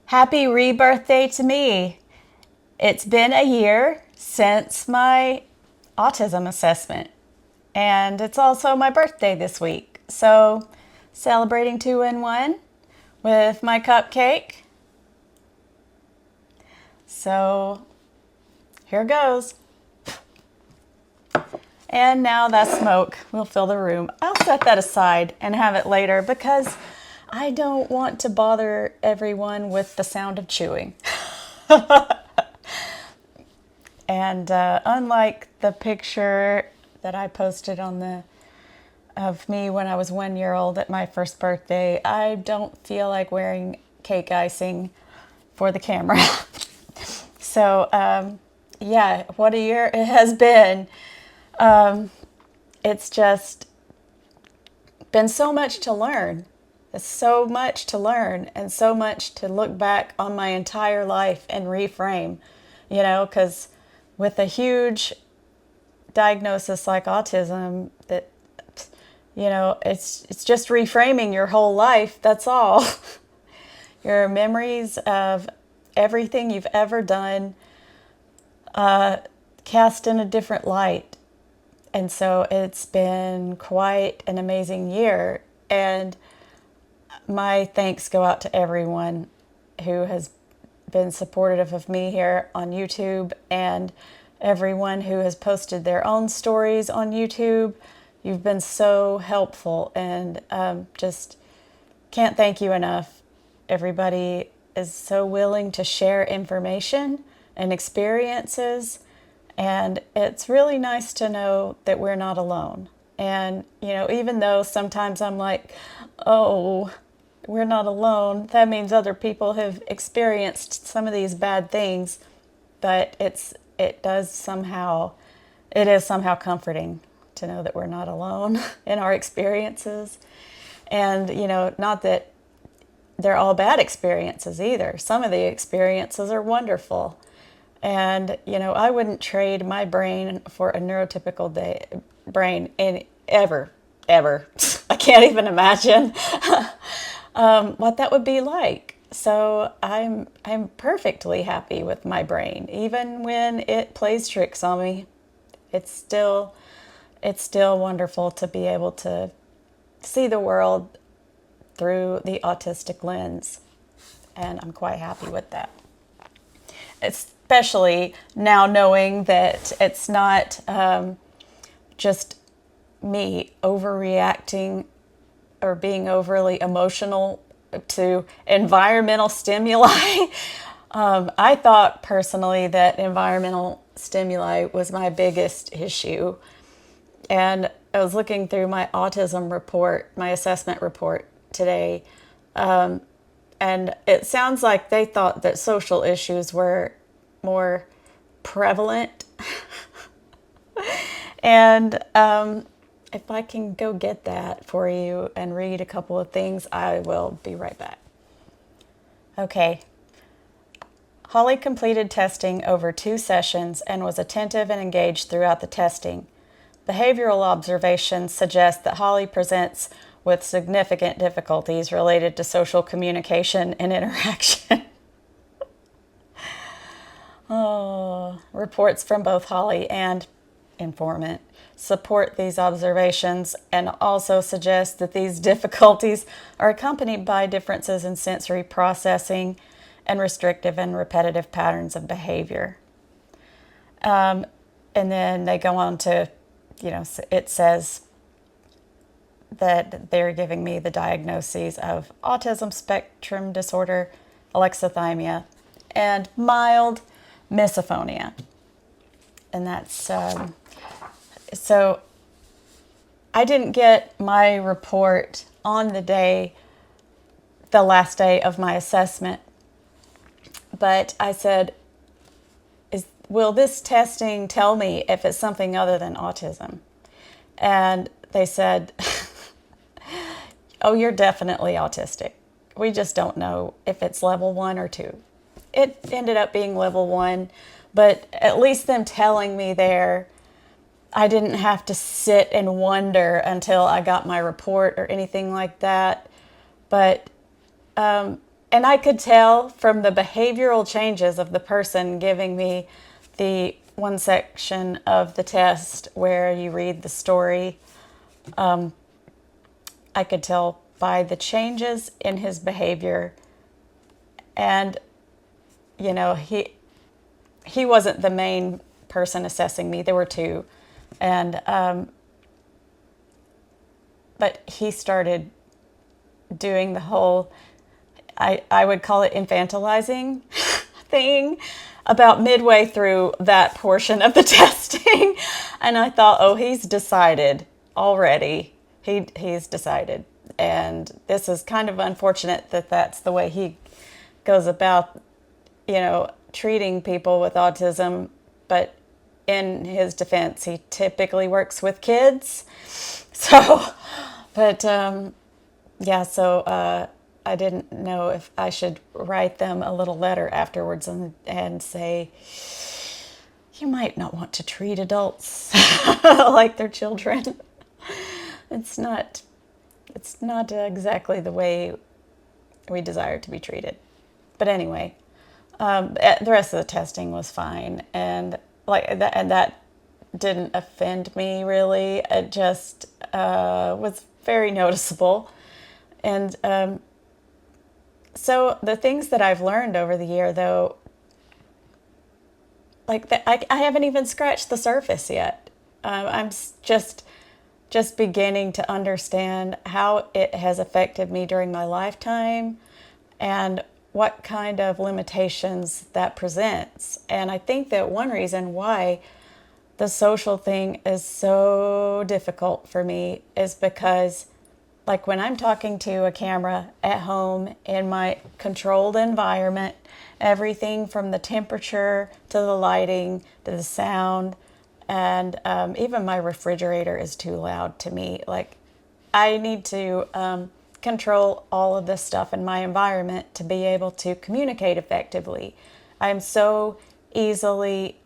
Happy rebirthday to me. It's been a year since my autism assessment, and it's also my birthday this week. So, celebrating 2 in 1 with my cupcake. So, here goes. And now that smoke will fill the room. I'll set that aside and have it later because I don't want to bother everyone with the sound of chewing. And unlike the picture that I posted of me when I was 1 year old at my first birthday, I don't feel like wearing cake icing for the camera. So, yeah, what a year it has been. It's just been so much to learn. There's so much to learn and so much to look back on my entire life and reframe, because with a huge diagnosis like autism, that, it's just reframing your whole life. That's all. Your memories of everything you've ever done cast in a different light. And so it's been quite an amazing year. And my thanks go out to everyone who has been supportive of me here on YouTube and everyone who has posted their own stories on YouTube. You've been so helpful, and just can't thank you enough. Everybody is so willing to share information and experiences, and it's really nice to know that we're not alone. And, even though sometimes I'm like, oh, we're not alone, that means other people have experienced some of these bad things, but it is somehow comforting to know that we're not alone in our experiences. And, not that they're all bad experiences either. Some of the experiences are wonderful. And, I wouldn't trade my brain for a neurotypical brain ever. I can't even imagine what that would be like. So I'm perfectly happy with my brain, even when it plays tricks on me. It's still wonderful to be able to see the world through the autistic lens, and I'm quite happy with that. Especially now knowing that it's not just me overreacting or being overly emotional to environmental stimuli. I thought personally that environmental stimuli was my biggest issue. And I was looking through my autism report, my assessment report today, and it sounds like they thought that social issues were more prevalent. And if I can go get that for you and read a couple of things, I will be right back. Okay. Holly completed testing over 2 sessions and was attentive and engaged throughout the testing. Behavioral observations suggest that Holly presents with significant difficulties related to social communication and interaction. Reports from both Holly and informant support these observations and also suggest that these difficulties are accompanied by differences in sensory processing and restrictive and repetitive patterns of behavior. And then they go on to, it says that they're giving me the diagnoses of autism spectrum disorder, alexithymia, and mild misophonia. And that's, so I didn't get my report on the last day of my assessment, but I said, will this testing tell me if it's something other than autism? And they said, oh, you're definitely autistic. We just don't know if it's level 1 or 2. It ended up being level 1, but at least them telling me there, I didn't have to sit and wonder until I got my report or anything like that. But and I could tell from the behavioral changes of the person giving me the one section of the test where you read the story. I could tell by the changes in his behavior, and he wasn't the main person assessing me. There were two, and but he started doing the whole, I would call it infantilizing thing about midway through that portion of the testing. And I thought, oh, he's decided already. He's decided. And this is kind of unfortunate that that's the way he goes about, treating people with autism. But in his defense, he typically works with kids. So, but yeah, so I didn't know if I should write them a little letter afterwards and say, you might not want to treat adults like they're children. It's not exactly the way we desire to be treated. But anyway, the rest of the testing was fine, and that didn't offend me really. It just was very noticeable, and so the things that I've learned over the year, though, I haven't even scratched the surface yet. I'm just beginning to understand how it has affected me during my lifetime and what kind of limitations that presents. And I think that one reason why the social thing is so difficult for me is because, like, when I'm talking to a camera at home in my controlled environment, everything from the temperature to the lighting to the sound, and even my refrigerator is too loud to me. Like, I need to control all of this stuff in my environment to be able to communicate effectively. I'm so easily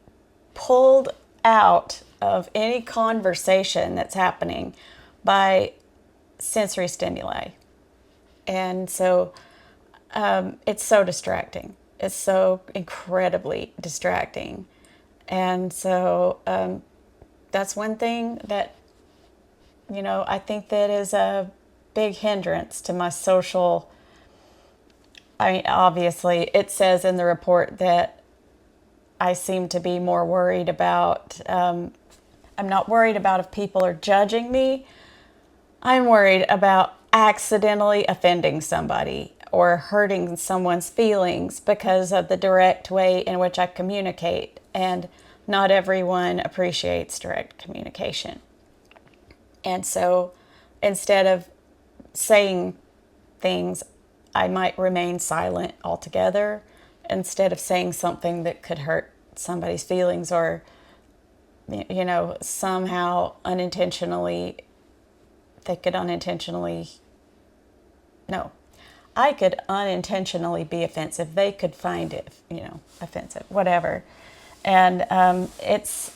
pulled out of any conversation that's happening by sensory stimuli. And so it's so distracting. It's so incredibly distracting. And so that's one thing that, I think that is a big hindrance to my social. I mean, obviously, it says in the report that I seem to be more worried about, I'm not worried about if people are judging me. I'm worried about accidentally offending somebody or hurting someone's feelings because of the direct way in which I communicate. And not everyone appreciates direct communication. And so instead of saying things, I might remain silent altogether instead of saying something that could hurt somebody's feelings or, somehow unintentionally, they could unintentionally, no, I could unintentionally be offensive. They could find it, offensive, whatever. And it's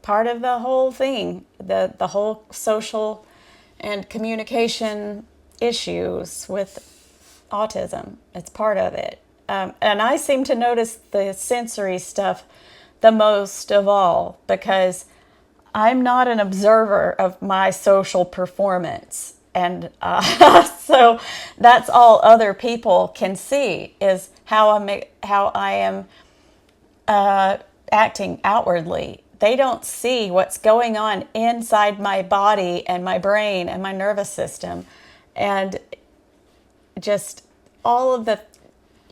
part of the whole thing, the whole social and communication issues with autism. It's part of it. And I seem to notice the sensory stuff the most of all because I'm not an observer of my social performance. And so that's all other people can see is how I am acting outwardly. They don't see what's going on inside my body and my brain and my nervous system. And just all of the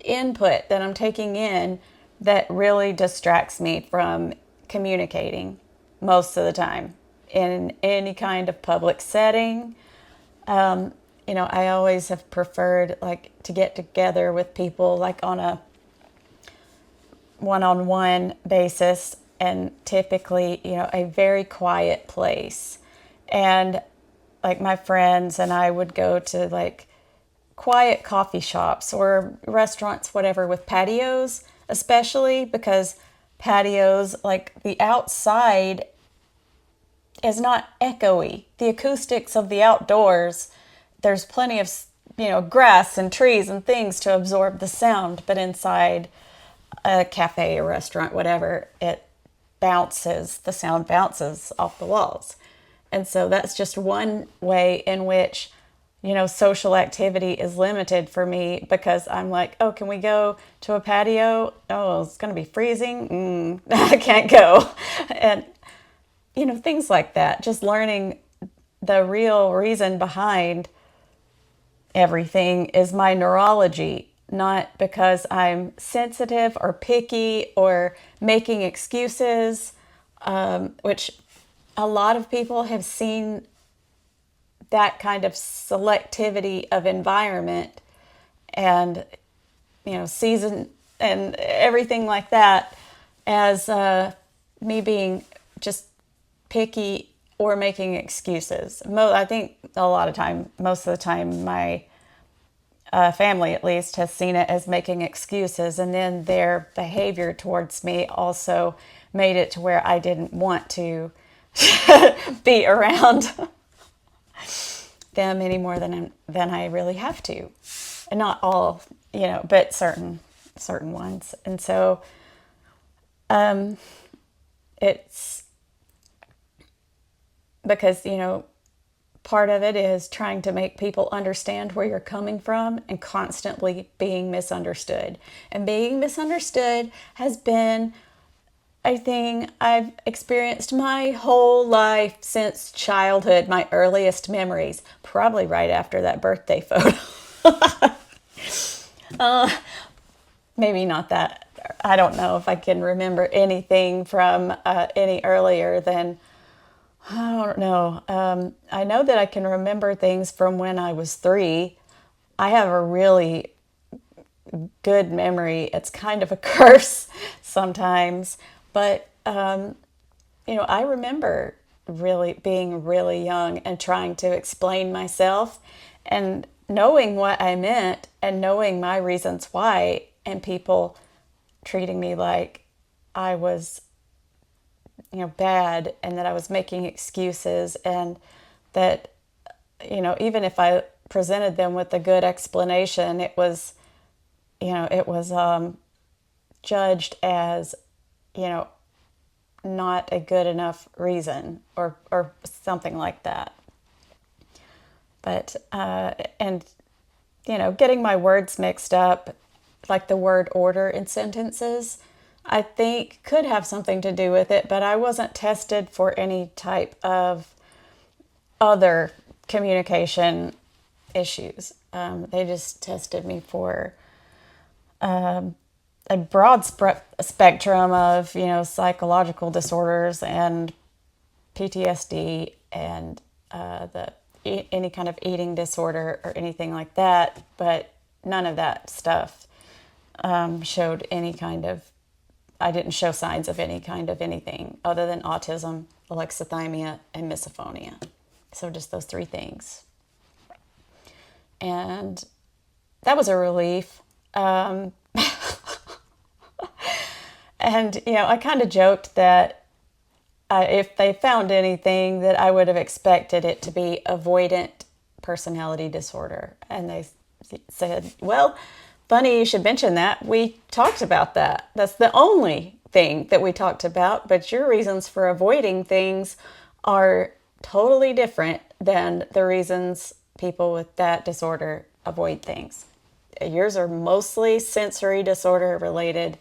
input that I'm taking in that really distracts me from communicating most of the time in any kind of public setting. I always have preferred to get together with people on a one-on-one basis, and typically, a very quiet place. And my friends and I would go to quiet coffee shops or restaurants, whatever, with patios, especially because patios, the outside is not echoey. The acoustics of the outdoors there's plenty of, grass and trees and things to absorb the sound, but inside a cafe, a restaurant, whatever, the sound bounces off the walls. And so that's just one way in which, social activity is limited for me, because I'm like, oh, can we go to a patio? Oh, it's going to be freezing. I can't go. And, things like that. Just learning the real reason behind everything is my neurology, not because I'm sensitive or picky or making excuses, which a lot of people have seen that kind of selectivity of environment and, season and everything like that as me being just picky or making excuses. I think most of the time, my family at least has seen it as making excuses, and then their behavior towards me also made it to where I didn't want to be around them any more than I really have to, and not all, but certain ones. And so, it's because, part of it is trying to make people understand where you're coming from and constantly being misunderstood. And being misunderstood has been a thing I've experienced my whole life since childhood, my earliest memories, probably right after that birthday photo. Maybe not that. I don't know if I can remember anything from any earlier than, I don't know. I know that I can remember things from when I was 3. I have a really good memory. It's kind of a curse sometimes, but I remember really being really young and trying to explain myself and knowing what I meant and knowing my reasons why, and people treating me like I was, bad, and that I was making excuses, and that, even if I presented them with a good explanation, it was judged as, not a good enough reason or something like that. But, and, getting my words mixed up, like the word order in sentences, I think could have something to do with it, but I wasn't tested for any type of other communication issues. They just tested me for a broad spectrum of, psychological disorders and PTSD and any kind of eating disorder or anything like that, but none of that stuff showed any kind of, I didn't show signs of any kind of anything other than autism, alexithymia, and misophonia. So just those 3 things. And that was a relief. And, I kind of joked that if they found anything, that I would have expected it to be avoidant personality disorder. And they said, well, funny you should mention that. We talked about that. That's the only thing that we talked about, but your reasons for avoiding things are totally different than the reasons people with that disorder avoid things. Yours are mostly sensory disorder related,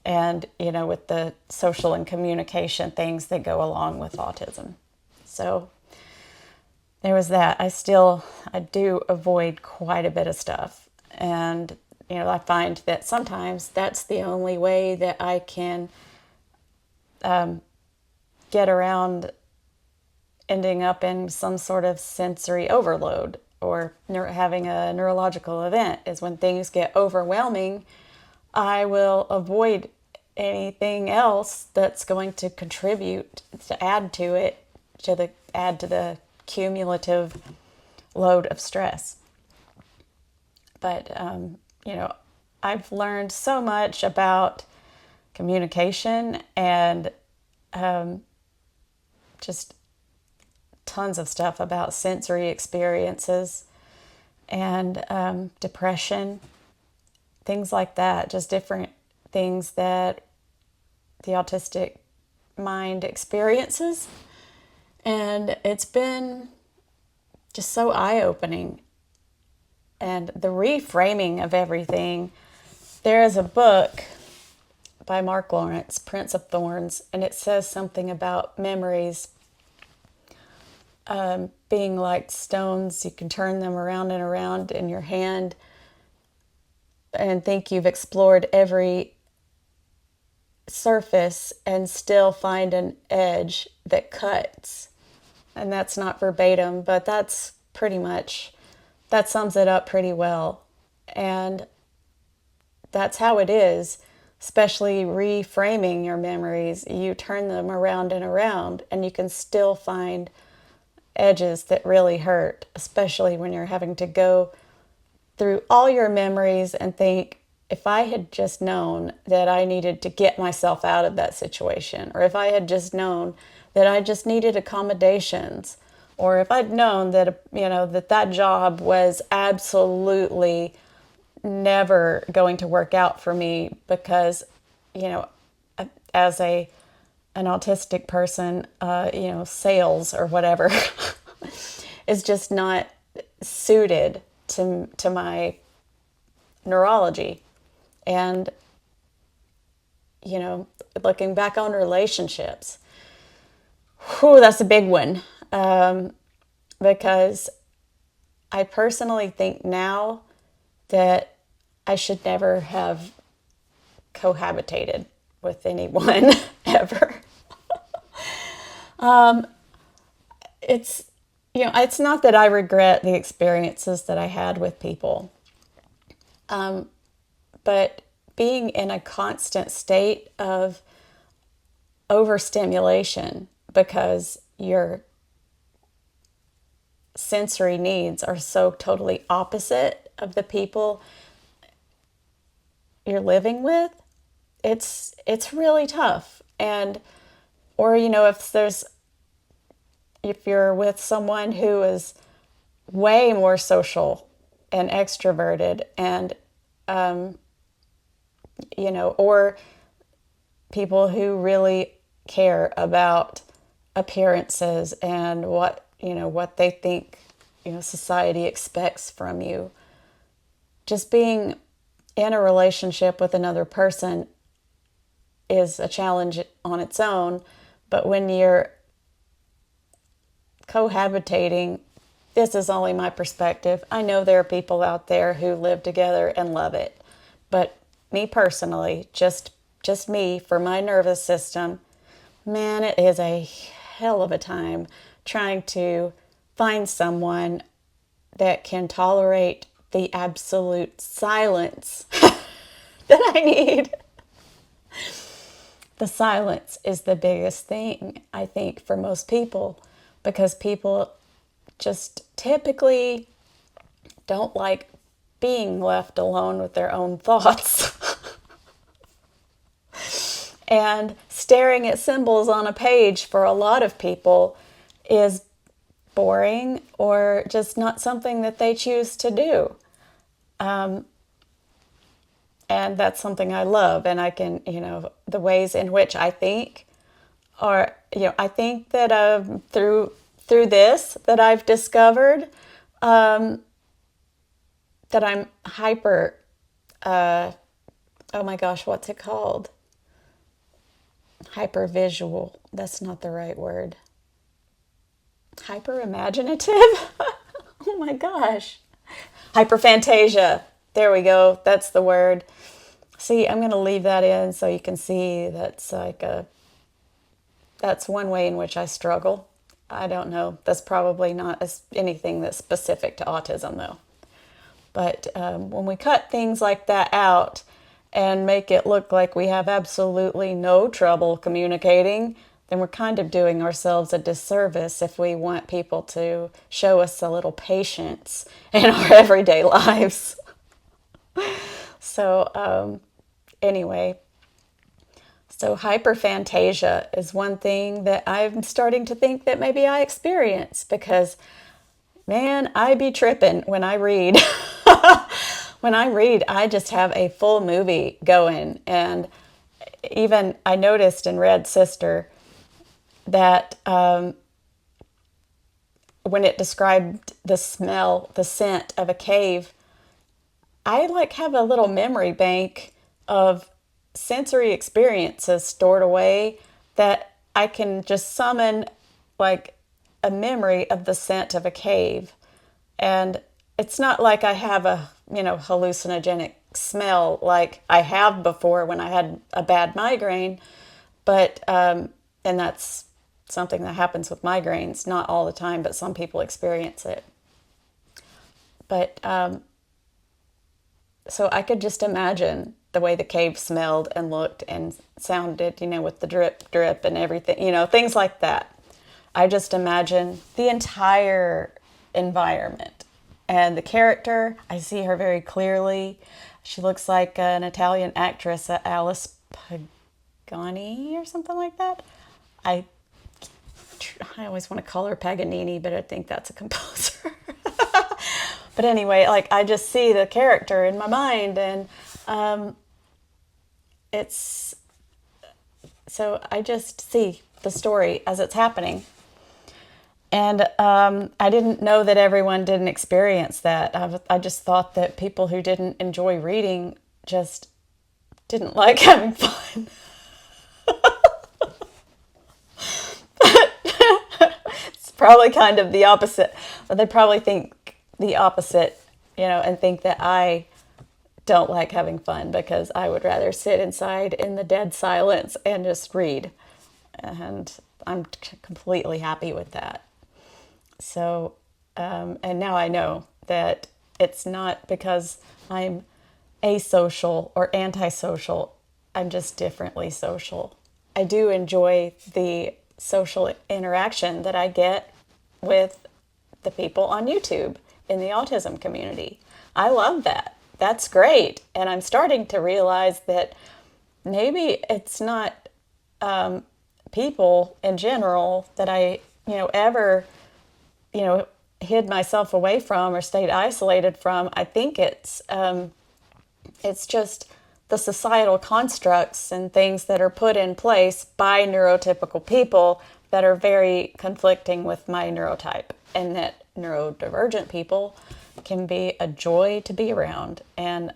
and, with the social and communication things that go along with autism. So there was that. I do avoid quite a bit of stuff. And, I find that sometimes that's the only way that I can get around ending up in some sort of sensory overload or having a neurological event, is when things get overwhelming. I will avoid anything else that's going to contribute, to add to it, add to the cumulative load of stress. But, I've learned so much about communication and just tons of stuff about sensory experiences and depression, things like that, just different things that the autistic mind experiences. And it's been just so eye-opening. And the reframing of everything. There is a book by Mark Lawrence, Prince of Thorns, and it says something about memories being like stones. You can turn them around and around in your hand and think you've explored every surface and still find an edge that cuts. And that's not verbatim, but that's pretty much, that sums it up pretty well. And that's how it is, especially reframing your memories. You turn them around and around, and you can still find edges that really hurt, especially when you're having to go through all your memories and think, if I had just known that I needed to get myself out of that situation, or if I had just known that I just needed accommodations, or if I'd known that, that job was absolutely never going to work out for me because, as an autistic person, sales or whatever is just not suited to my neurology. And, looking back on relationships, that's a big one. Because I personally think now that I should never have cohabitated with anyone ever. It's, it's not that I regret the experiences that I had with people. But being in a constant state of overstimulation because your sensory needs are so totally opposite of the people you're living with, it's really tough. And or if you're with someone who is way more social and extroverted and or people who really care about appearances and what they think, society expects from you. Just being in a relationship with another person is a challenge on its own, but when you're cohabitating, this is only my perspective. I know there are people out there who live together and love it, but me personally, just me, for my nervous system, man, it is a hell of a time trying to find someone that can tolerate the absolute silence that I need. The silence is the biggest thing, I think, for most people, because people just typically don't like being left alone with their own thoughts. And staring at symbols on a page for a lot of people is boring or just not something that they choose to do. And that's something I love. And I can, the ways in which I think are, I think that through this that I've discovered that I'm hyper, oh my gosh, what's it called? Hyper visual. That's not the right word. Hyper imaginative? Oh my gosh. Hyper Fantasia. There we go. That's the word. See, I'm going to leave that in so you can see that's one way in which I struggle. I don't know. That's probably not anything that's specific to autism though. But when we cut things like that out and make it look like we have absolutely no trouble communicating, then we're kind of doing ourselves a disservice if we want people to show us a little patience in our everyday lives. So anyway, so hyperphantasia is one thing that I'm starting to think that maybe I experience, because Man, I be tripping when I read. When I read, I just have a full movie going. And even I noticed in Red Sister that when it described the smell, the scent of a cave, I like have a little memory bank of sensory experiences stored away that I can just summon like a memory of the scent of a cave. And it's not like I have a, hallucinogenic smell like I have before when I had a bad migraine, but, and that's something that happens with migraines, not all the time, but some people experience it. But so I could just imagine the way the cave smelled and looked and sounded, with the drip, drip and everything, things like that. I just imagine the entire environment. And the character, I see her very clearly. She looks like an Italian actress, Alice Pagani or something like that. I always want to call her Paganini, but I think that's a composer. But anyway, like I just see the character in my mind, and it's so I just see the story as it's happening. And I didn't know that everyone didn't experience that. I just thought that people who didn't enjoy reading just didn't like having fun. It's probably kind of the opposite. But they probably think the opposite, and think that I don't like having fun because I would rather sit inside in the dead silence and just read. And I'm completely happy with that. So, and now I know that it's not because I'm asocial or antisocial. I'm just differently social. I do enjoy the social interaction that I get with the people on YouTube in the autism community. I love that. That's great. And I'm starting to realize that maybe it's not people in general that I, ever hid myself away from or stayed isolated from. I think it's just the societal constructs and things that are put in place by neurotypical people that are very conflicting with my neurotype, and that neurodivergent people can be a joy to be around. And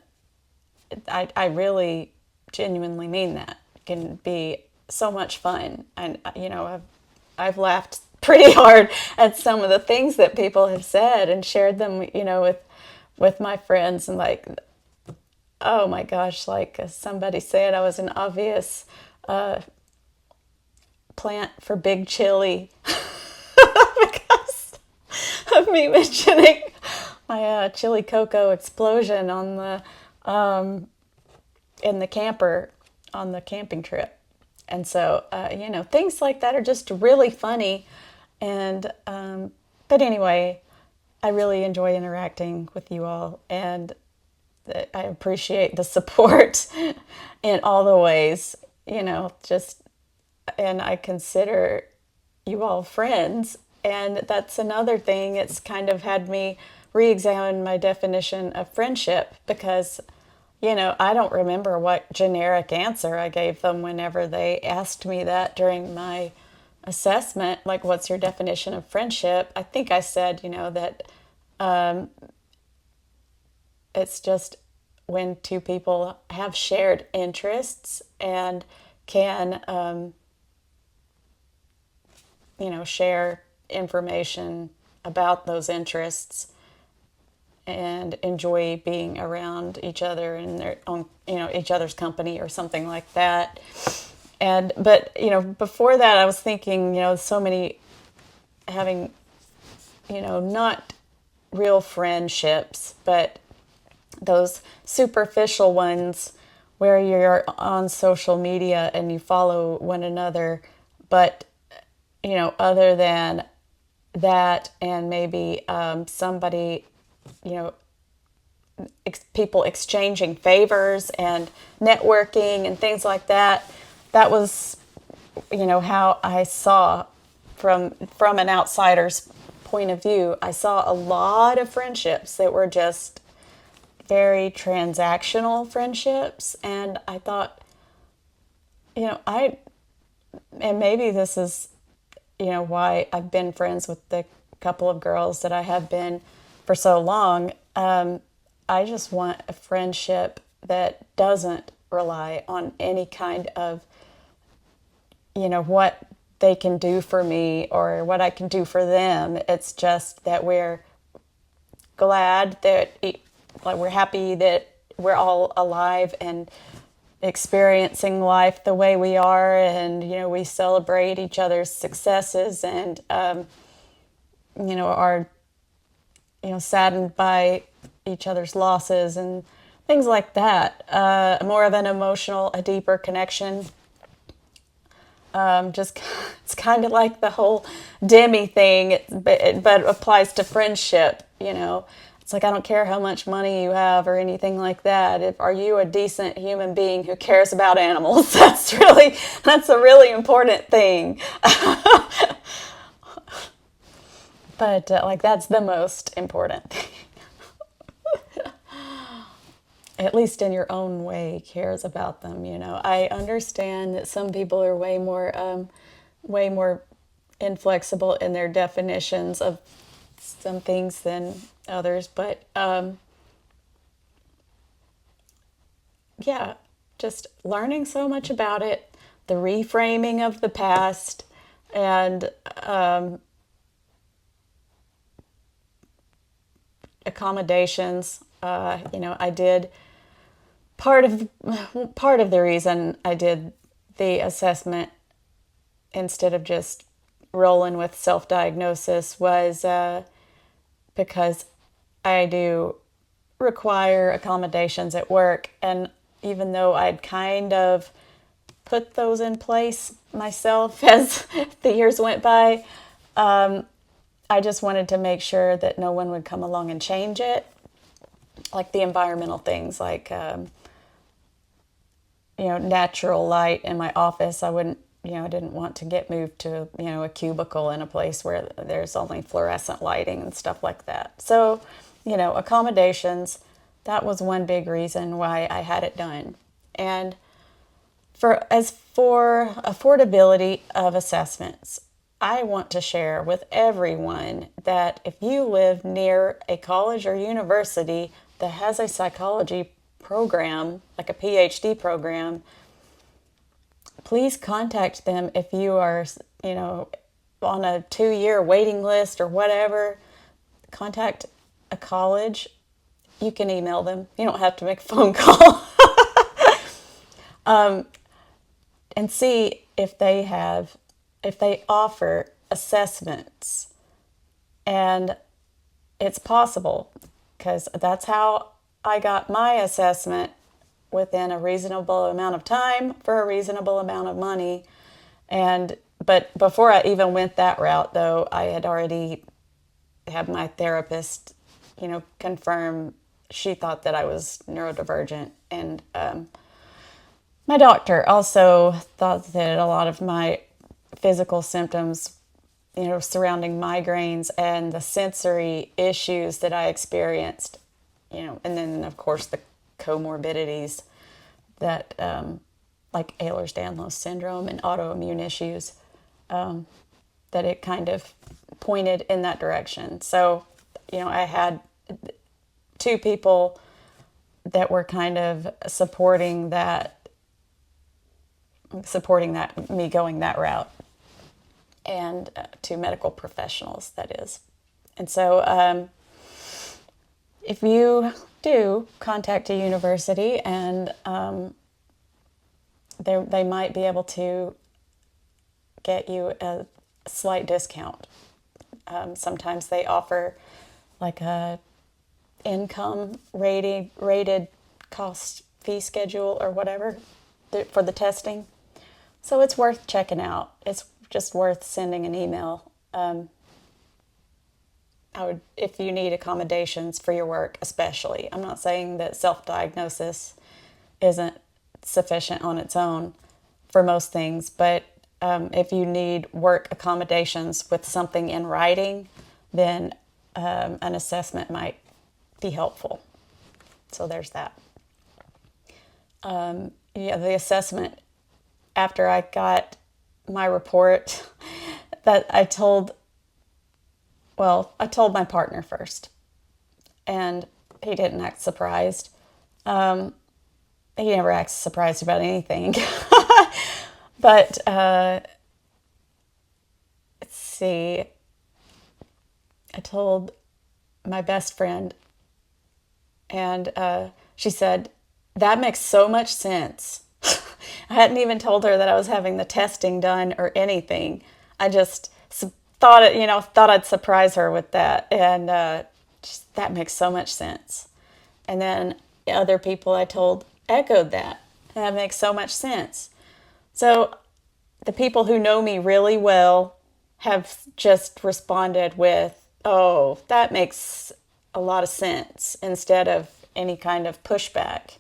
I really genuinely mean that. It can be so much fun. And, I've laughed pretty hard at some of the things that people have said and shared them, with my friends, and like, oh my gosh, like somebody said I was an obvious plant for big chili because of me mentioning my chili cocoa explosion on the in the camper on the camping trip. And so, things like that are just really funny. And, but anyway, I really enjoy interacting with you all, and I appreciate the support in all the ways, and I consider you all friends. And that's another thing. It's kind of had me re-examine my definition of friendship because, I don't remember what generic answer I gave them whenever they asked me that during my assessment, like, what's your definition of friendship? I think I said, that it's just when two people have shared interests and can, share information about those interests and enjoy being around each other in their own, each other's company or something like that. But before that, I was thinking, so many having, not real friendships, but those superficial ones where you're on social media and you follow one another, but, other than that, and maybe somebody, people exchanging favors and networking and things like that. That was, how I saw from an outsider's point of view, I saw a lot of friendships that were just very transactional friendships. And I thought, and maybe this is, why I've been friends with the couple of girls that I have been for so long. I just want a friendship that doesn't rely on any kind of, what they can do for me or what I can do for them. It's just that we're glad that, like, we're happy that we're all alive and experiencing life the way we are, and we celebrate each other's successes, and are saddened by each other's losses and things like that. More of an emotional, a deeper connection. Just it's kind of like the whole Demi thing, but applies to friendship. It's like, I don't care how much money you have or anything like that. Are you a decent human being who cares about animals? That's a really important thing. But that's the most important thing. At least in your own way, cares about them. I understand that some people are way more inflexible in their definitions of some things than others, but yeah, just learning so much about it, the reframing of the past, and accommodations. I did part of the reason I did the assessment instead of just rolling with self-diagnosis was because I do require accommodations at work, and even though I'd kind of put those in place myself as the years went by, I just wanted to make sure that no one would come along and change it. Like the environmental things, like natural light in my office. I didn't want to get moved to a cubicle in a place where there's only fluorescent lighting and stuff like that. So accommodations, that was one big reason why I had it done. And for affordability of assessments, I want to share with everyone that if you live near a college or university that has a psychology program, like a PhD program, please contact them. If you are, on a 2-year waiting list or whatever, contact a college. You can email them. You don't have to make a phone call. And see if they offer assessments. And it's possible, because that's how I got my assessment, within a reasonable amount of time for a reasonable amount of money. But before I even went that route, though, I had already had my therapist, confirm. She thought that I was neurodivergent, and my doctor also thought that a lot of my physical symptoms, surrounding migraines and the sensory issues that I experienced, and then of course the comorbidities that, like Ehlers-Danlos syndrome and autoimmune issues, that it kind of pointed in that direction. So, I had 2 people that were kind of supporting me going that route, and 2 medical professionals, that is. And so if you do contact a university, and they might be able to get you a slight discount. Sometimes they offer like a income rated cost fee schedule or whatever for the testing. So it's worth checking out. It's just worth sending an email. If you need accommodations for your work, especially. I'm not saying that self-diagnosis isn't sufficient on its own for most things, but if you need work accommodations with something in writing, then an assessment might be helpful. So there's that. Yeah, the assessment, after I got my report, that I told my partner first, and he didn't act surprised. He never acts surprised about anything. But let's see, I told my best friend, and she said, that makes so much sense. I hadn't even told her that I was having the testing done or anything. I just thought I'd surprise her with that, and that makes so much sense. And then other people I told echoed that. That makes so much sense. So the people who know me really well have just responded with, oh, that makes a lot of sense, instead of any kind of pushback.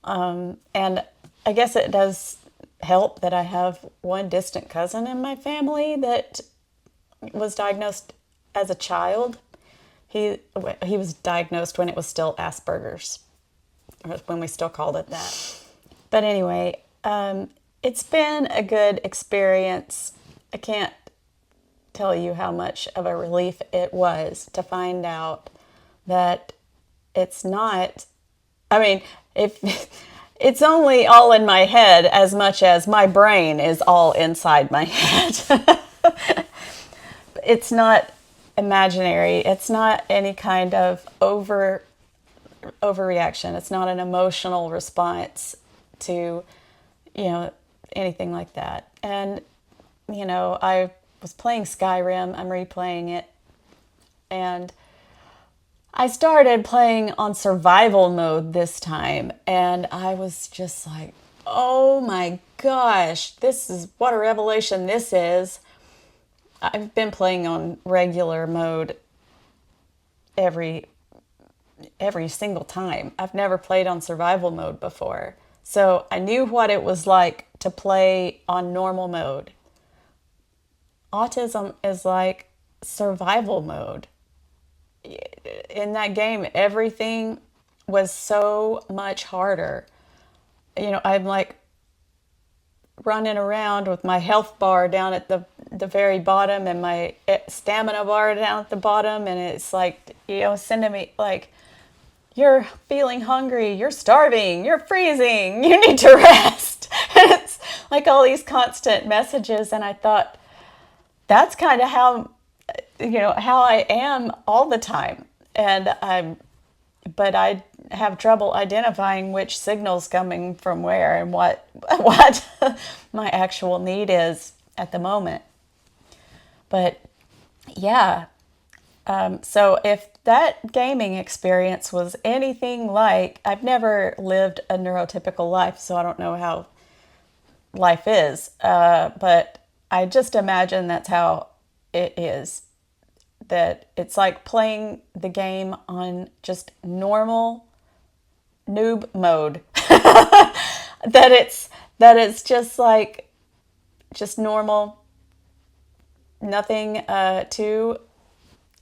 And I guess it does help that I have one distant cousin in my family that was diagnosed as a child. He was diagnosed when it was still Asperger's, when we still called it that. But anyway, it's been a good experience. I can't tell you how much of a relief it was to find out that it's not, I mean, if it's only all in my head as much as my brain is all inside my head. It's not imaginary. It's not any kind of overreaction. It's not an emotional response to, anything like that. And, I was playing Skyrim. I'm replaying it. And I started playing on survival mode this time. And I was just like, oh my gosh, this is what a revelation this is. I've been playing on regular mode every single time. I've never played on survival mode before. So I knew what it was like to play on normal mode. Autism is like survival mode. In that game, everything was so much harder. I'm like running around with my health bar down at the very bottom and my stamina bar down at the bottom, and it's like, sending me like, you're feeling hungry, you're starving, you're freezing, you need to rest. And it's like all these constant messages, and I thought, that's kind of how I am all the time. But I have trouble identifying which signal's coming from where and what my actual need is at the moment. But yeah, so if that gaming experience was anything like, I've never lived a neurotypical life, so I don't know how life is, but I just imagine that's how it is. That it's like playing the game on just normal noob mode. that it's just like, just normal, nothing too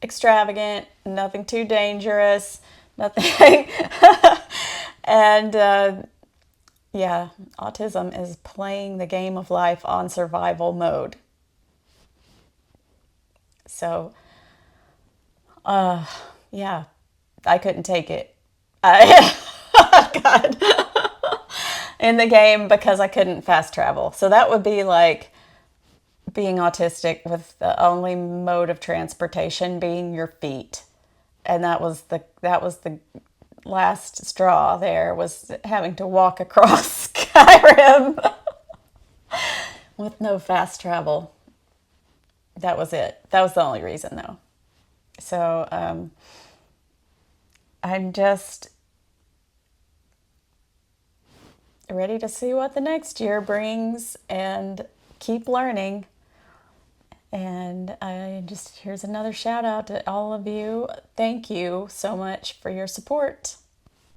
extravagant, nothing too dangerous, nothing. And yeah, autism is playing the game of life on survival mode. So yeah, I couldn't take it. I God. In the game, because I couldn't fast travel. So that would be like being autistic with the only mode of transportation being your feet. And that was the last straw there, was having to walk across Skyrim with no fast travel. That was it. That was the only reason, though. So I'm just ready to see what the next year brings and keep learning. And here's another shout out to all of you. Thank you so much for your support.